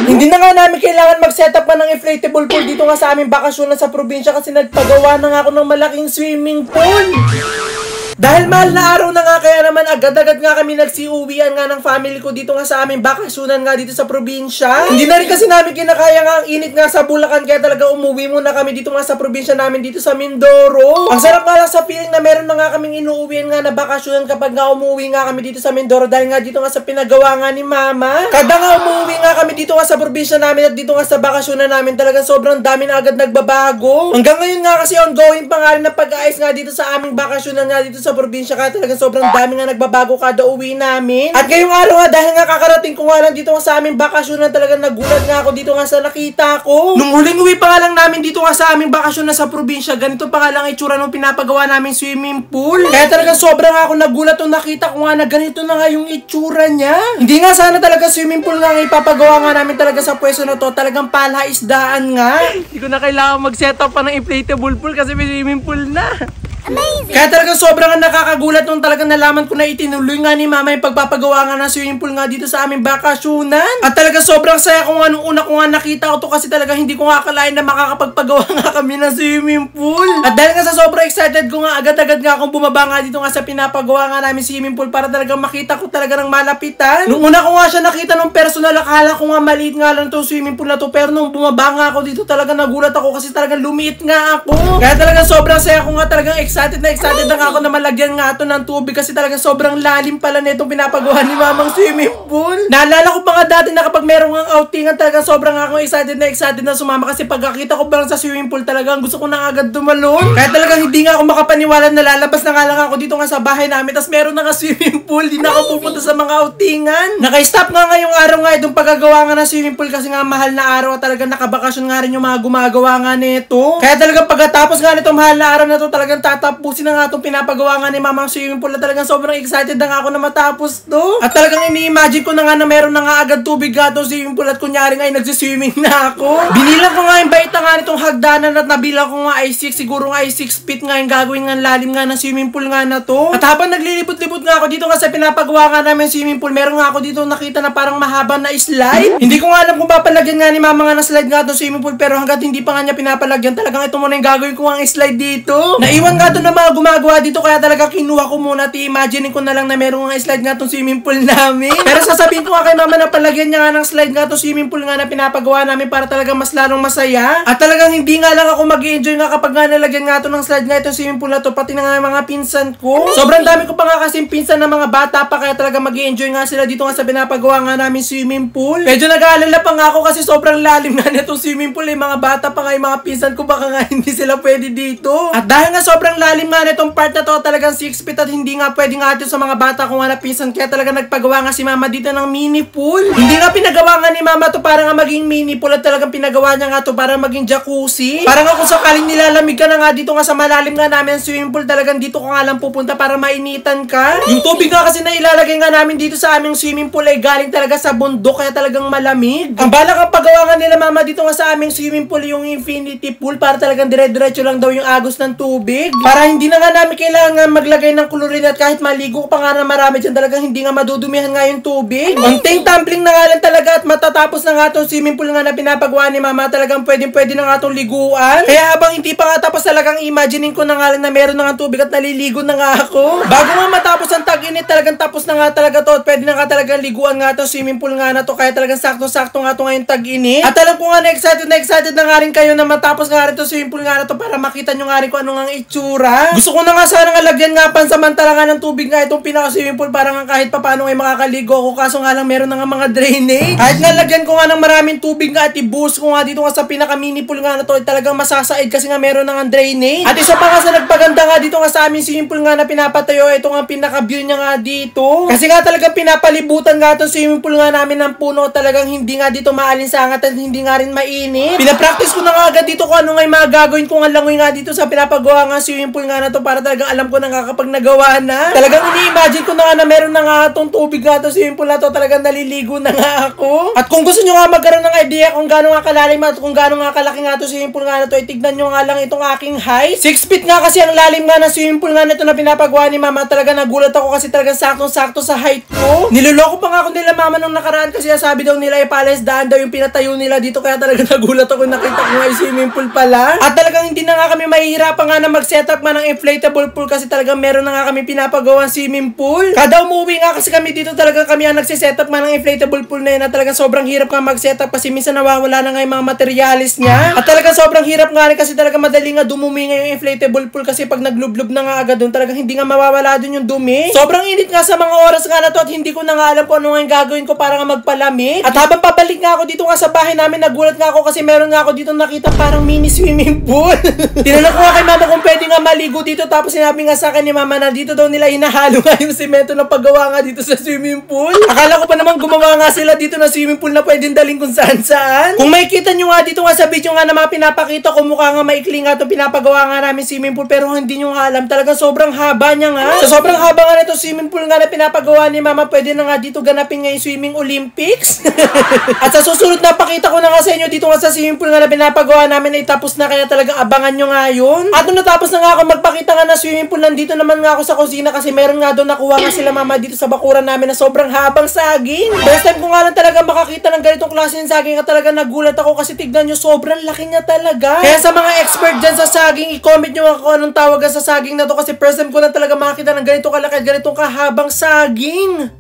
Hindi na nga namin kailangan mag-setup pa ng inflatable pool dito nga sa aming bakasyon sa probinsya kasi nagpagawa na nga ako ng malaking swimming pool. Dahil mahal na araw na nga, kaya naman agad-agad nga kami nagsiuwian nga ng family ko dito nga sa aming bakasyonan nga dito sa probinsya. Hindi na rin kasi namin kinakaya nga ang init nga sa Bulacan, kaya talaga umuwi muna kami dito nga sa probinsya namin dito sa Mindoro. Ang sarap nga lang sa feeling na meron na nga kaming inuuwian nga na bakasyonan kapag nga umuwi nga kami dito sa Mindoro dahil nga dito nga sa pinagawa nga ni Mama. Kada nga umuwi nga kami dito nga sa probinsya namin at dito nga sa bakasyonan namin, talagang sobrang dami na agad nagbabago. Hanggang ngayon nga kasi ongoing pa nga rin na pag-aayos nga dito sa aming bakasyonan nga dito sa probinsya, kaya talagang sobrang dami nga nagbabago kada uwi namin. At ngayong araw nga, dahil nga kakarating ko nga lang dito nga sa aming bakasyon, na talagang nagulat nga ako dito nga sa nakita ko. Nung huling uwi pa nga lang namin dito nga sa aming bakasyon na sa probinsya, ganito pa nga lang itsura nung pinapagawa naming swimming pool. Kaya talagang sobrang ako nagulat nung nakita ko nga na ganito na nga yung itsura niya. Hindi nga sana talaga swimming pool nga ipapagawa nga namin talaga sa pwesto na to, talagang palhaisdaan nga. Hindi ko na kailangan mag-setup pa ng inflatable pool kasi may swimming pool na. Amazing! Kaya talagang sobrang nakakagulat nung talagang nalaman ko na itinuloy nga ni Mama yung pagpapagawa nga ng swimming pool nga dito sa aming bakasyonan. At talagang sobrang saya ko nga nung una ko nga nakita ko to kasi talagang hindi ko nga akalain na makakapagpagawa nga kami ng swimming pool. At dahil nga sa sobrang excited ko nga, agad-agad nga akong bumaba nga dito nga sa pinapagawa nga namin swimming pool para talagang makita ko talaga ng malapitan. Nung una ko nga siya nakita nung personal, akala ko nga maliit nga lang itong swimming pool na to, pero nung bumaba nga ako dito talagang nagulat ako kasi talagang lumiit nga ako. Kaya talagang sobrang saya ko nga, talagang excited na nga ako na malagyan nga ito ng tubig kasi talaga sobrang lalim pala nitong pinapagawa ni Mamang swimming pool. Naalala ko pa nga dati na kapag merong ang outingan, talagang sobrang akong excited na sumama kasi pagkakita ko ba lang sa swimming pool, talagang gusto ko na agad tumalon. Kaya talagang hindi nga ako makapaniwala na lalabas na nga lang ako dito nga sa bahay namin tapos meron na nga swimming pool, di na ako pupunta sa mga outingan. Naka-stop nga ngayong araw nga itong paggagawa nga ng swimming pool kasi nga mahal na araw at talagang nakabakasyon nga rin yung mga gumagawa nga nito. Kaya talagang pagkatapos nga nitong mahal na araw na to, talagang tatapusin na nga itong pinapagawa nga ni Mamang swimming pool na talagang sobrang excited na nga ako na matapos to. At talagang ini-imagine ko na nga na meron na nga agad tubig nga itong swimming pool at kunyari nga ay nagsiswimming na ako. Binilang ko nga yung baita nga nitong hagdanan at nabilang ko nga ay 6, siguro nga ay 6 feet nga yung gagawin nga lalim nga ng swimming pool nga na to. At habang naglilibot-libot nga ako dito nga sa pinapagawa nga namin swimming pool, meron nga ako dito nakita na parang mahaba na slide. Hindi ko nga alam kung papalagyan nga ni Mama nga na slide nga itong swimming pool, pero hanggat hindi pa nga niya pinapalagyan, talagang ito muna yung gagawin ko nga slide dito. Naiwan nga ito na mga gumagawa dito kaya talaga kinuha ko muna at i-imagine ko na lang na meron nga slide nga itong swimming pool namin. Pero sasabihin ko nga kay Mama na palagyan niya nga ng slide nga itong swimming pool nga na pinapagawa namin para talaga mas lalong masaya. At talagang hindi nga lang ako mag-i-enjoy nga kapag nga nalagyan nga ito ng slide nga itong swimming pool na to, pati na nga mga pinsan ko. Sobrang dami ko pa nga kasing pinsan na mga bata pa kaya talaga mag-i-enjoy nga sila dito nga sa pinapagawa nga namin swimming pool. Medyo nag-aalala pa nga ako kasi sobrang lalim nga nitong swimming pool, mga bata pa nga yung mga pinsan ko, baka nga hindi sila pwede dito. At dahil nga sobrang lalim nga nitong part na to, talagang 6 feet at hindi nga pwede nga ito sa mga bata kung nga pinsan, kaya talaga nagpagawa nga si Mama dito ng mini pool. Hindi nga pinagawa nga ni Mama to para nga maging mini pool at talagang pinagawa niya nga to para maging jacuzzi. Para nga kung sakaling nilalamig ka na nga dito nga sa malalim nga namin swimming pool, talagang dito ka nga lang pupunta para mainitan ka. Yung tubig nga kasi na ilalagay nga namin dito sa aming swimming pool ay galing talaga sa bundok kaya talagang malamig. Ang balak ang paggawa nga nila Mama dito nga sa aming swimming pool yung infinity pool para talagang dire-diretso lang daw yung agos ng tubig. Para hindi na nga namin kailangan maglagay ng chlorine at kahit maligo pa nga na marami dyan, talagang hindi nga madudumihan nga yung tubig. Unting tumbling na nga lang talaga at matatapos na nga itong swimming pool nga na pinapagawa ni Mama, talagang pwede na nga itong liguan. Kaya habang hindi pa nga tapos, talagang imagining ko na nga lang na meron na nga tubig at naliligo na nga ako. Bago nga matapos ang tag-init, talagang tapos na nga talaga to at pwede na nga talagang liguan nga itong swimming pool nga na to, kaya talagang sakto-sakto nga ito ngayong tag-init. At alam ko nga na excited na nga rin kayo na matapos nga rin itong swimming pool nga na to para makita nyo nga rin kung ano nga itsura. Gusto ko na nga sana nga lagyan nga pansamantala nga ng tubig nga itong pinaka-swimming pool para nga kahit papaano ay makakaligo ako, kaso nga lang meron na nga mga drainage. Kahit nga lagyan ko nga ng maraming tubig nga at i-boost ko nga dito nga sa pinaka-mini pool nga na to, talagang masasaid kasi nga meron na nga drainage. At isa pa nga sa nagpaganda nga dito nga sa aming swimming pool nga na pinapatayo, ito nga pinaka-view niya nga dito. Kasi nga talagang pinapalibutan nga itong swimming pool nga namin ng puno, talagang hindi nga dito maalinsangat at hindi nga rin mainit. Pinapractice ko na nga agad dito kung ano nga yung mga gagawin ko nga langoy nga dito sa pinapagawa nga swimming pool nga na to para talagang alam ko na nga kapag nagawa na. Talagang ini-imagine ko na nga na meron na nga itong tubig nga to swimming pool na to. Talagang naliligo na nga ako. At kung gusto nyo nga magkaroon ng idea kung gaano nga kalalim at kung gaano nga kalaki nga to swimming pool nga na to, itignan nyo nga lang itong aking height. 6 feet nga kasi ang lalim nga ng swimming pool nga na to na pinapagawa ni mama. Talaga nagulat ako kasi talagang saktong-sakto sa height ko. Niloloko pa nga ako nila mama nung nakaraan kasi sabi daw nila Palace daan daw yung pinatayo nila dito. Kaya talaga nagulat ako nakita ko nga yung swimming pool pala. At talagang hindi na nga kami mahihirapan nga na mag-setup nga ng inflatable pool kasi talagang meron na nga kami pinapagawang swimming pool. Kada umuwi nga kasi kami dito talaga kami ang nagsisetup nga ng inflatable pool na yun. At talagang sobrang hirap nga mag-setup kasi minsan nawawala na nga yung mga materialis niya. At talagang sobrang hirap nga rin kasi talaga madali nga dumumi nga yung inflatable pool kasi pag naglublob na nga agad doon talagang hindi nga mawawala doon yung dumi. Sobrang init nga sa mga oras nga na to at hindi ko na nga alam kung ano nga yung gagawin ko para nga magpalamig. At habang pabalik nga ako dito nga sa bahay namin, nagulat nga ako kasi meron nga ako dito nakita parang mini swimming pool. Tinanong ko nga kay mama kung pwede nga maligo dito tapos sinabi nga sa akin ni mama na dito daw nila hinahalo nga yung semento na paggawa nga dito sa swimming pool. Akala ko pa naman gumawa nga sila dito na swimming pool na pwedeng daling kung saan saan. Kung makikita nyo nga dito nga sa video nga na mga pinapakita ko mukha nga maikli nga itong pinapagawa nga namin swimming pool pero hindi nyo nga alam talagang sobrang haba niya nga. Sa sobrang haba nga nito swimming pool nga na pinapagawa ni mama pwede na nga dito ganapin nga yung swimming Olympics. At sa susunod na pakita ko na nga sa inyo dito nga sa swimming pool nga na pinapagawa namin ay tapos na kaya talagang abangan nyo nga yun. At nung natapos na nga ako magpakita nga na swimming pool nandito naman nga ako sa kusina kasi meron nga doon nakuha nga sila mama dito sa bakuran namin na sobrang habang saging. First time ko nga lang talaga makakita ng ganitong klase ng saging at talaga nagulat ako kasi tignan nyo sobrang laki niya talaga. Kaya sa mga expert dyan sa saging i-comment nyo ako anong tawagan sa saging na to kasi first time ko lang talaga makakita ng ganitong kalaki at ganitong kahabang saging.